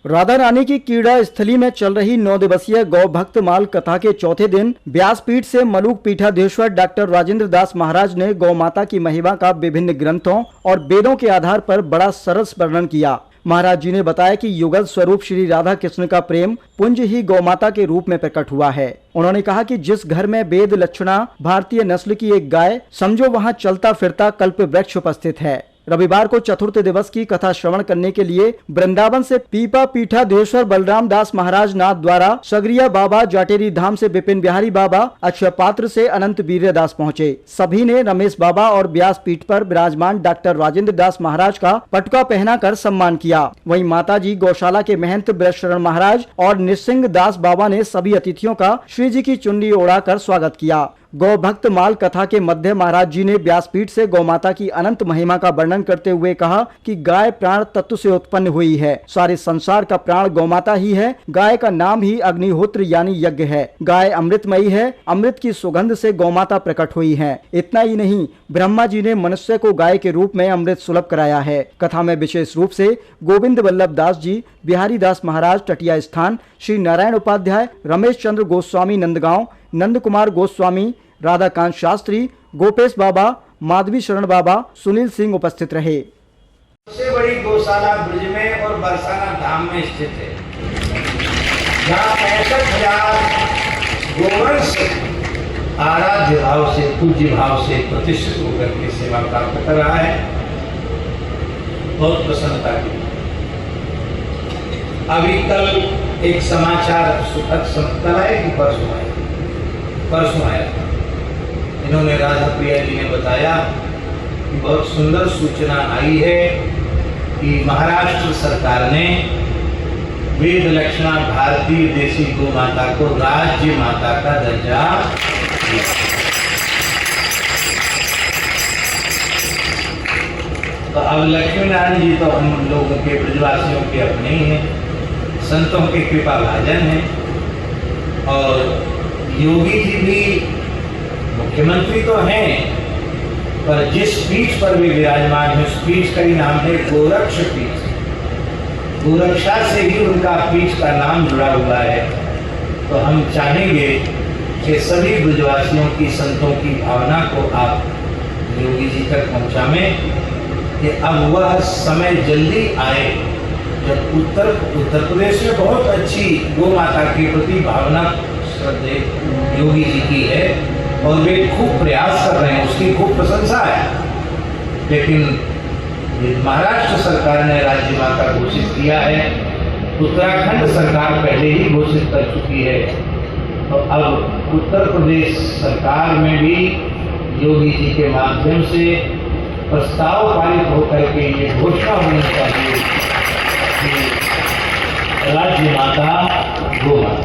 राधा रानी की क्रीड़ा स्थली में चल रही 9 दिवसीय गौ भक्त माल कथा के चौथे दिन व्यासपीठ से मलुक पीठाधीश्वर डॉक्टर राजेंद्र दास महाराज ने गौ माता की महिमा का विभिन्न ग्रंथों और वेदों के आधार पर बड़ा सरस वर्णन किया। महाराज जी ने बताया कि युगल स्वरूप श्री राधा कृष्ण का प्रेम पुंज ही गौ माता के रूप में प्रकट हुआ है। उन्होंने कहा कि जिस घर में वेद लक्षणा भारतीय नस्ल की एक गाय समझो वहां चलता फिरता कल्प वृक्ष उपस्थित है। रविवार को चतुर्थ दिवस की कथा श्रवण करने के लिए वृंदावन से पीपा पीठाधीश्वर बलराम दास महाराज नाथ द्वारा सगरिया बाबा, जाटेरी धाम से विपिन बिहारी बाबा, अक्षय पात्र से अनंत वीर्य दास पहुँचे। सभी ने रमेश बाबा और व्यास पीठ पर विराजमान डॉक्टर राजेंद्र दास महाराज का पटका पहनाकर सम्मान किया। वहीं माताजी गौशाला के महंत ब्रजशरण महाराज और नृसिंह दास बाबा ने सभी अतिथियों का श्री जी की चुन्नी ओढ़ाकर स्वागत किया। गौ भक्त माल कथा के मध्य महाराज जी ने व्यासपीठ से गौ माता की अनंत महिमा का वर्णन करते हुए कहा कि गाय प्राण तत्व से उत्पन्न हुई है। सारे संसार का प्राण गौ माता ही है। गाय का नाम ही अग्निहोत्र यानी यज्ञ है। गाय अमृतमयी है। अमृत की सुगंध से गौ माता प्रकट हुई है। इतना ही नहीं, ब्रह्मा जी ने मनुष्य को गाय के रूप में अमृत सुलभ कराया है। कथा में विशेष रूप से गोविंद वल्लभ दास जी, बिहारी दास महाराज टटिया स्थान, श्री नारायण उपाध्याय, रमेश चंद्र गोस्वामी नंदगांव, नंद कुमार गोस्वामी, राधाकांत शास्त्री, गोपेश बाबा, माधवी शरण बाबा, सुनील सिंह उपस्थित रहे। सबसे बड़ी गौशाला ब्रज में और बरसाना धाम में स्थित है, जहाँ 65,000 गोवंश आराध्य भाव से, पूज्य भाव से प्रतिष्ठित होकर के सेवा प्राप्त कर रहा है। बहुत प्रसन्नता की। अभी कल एक समाचार सुखद कल है कि परसों आया था। इन्होंने राधा प्रिया जी ने बताया कि बहुत सुंदर सूचना आई है कि महाराष्ट्र सरकार ने वेद लक्षणा भारतीय देसी गौ माता को राज्य माता का दर्जा दिया। तो अब लक्ष्मी नारायण जी तो हम लोगों के ब्रजवासियों के अपने ही हैं, संतों के कृपा भाजन हैं। और योगी जी भी मुख्यमंत्री तो हैं, पर जिस पीठ पर वे विराजमान है उस पीठ का ही नाम है गोरक्ष पीठ। गोरक्षा से ही उनका पीठ का नाम जुड़ा हुआ है। तो हम चाहेंगे कि सभी ब्रजवासियों की, संतों की भावना को आप योगी जी तक पहुंचाएं कि अब वह समय जल्दी आए जब उत्तर प्रदेश में बहुत अच्छी गौ माता के प्रति भावना श्रद्धे योगी जी की है और वे खूब प्रयास कर रहे हैं, उसकी खूब प्रशंसा है। लेकिन महाराष्ट्र सरकार ने राज्य माता घोषित किया है, उत्तराखंड सरकार पहले ही घोषित कर चुकी है। तो अब उत्तर प्रदेश सरकार में भी योगी जी के माध्यम से प्रस्ताव पारित होकर के ये घोषणा होनी चाहिए कि राज्य माता गौ माता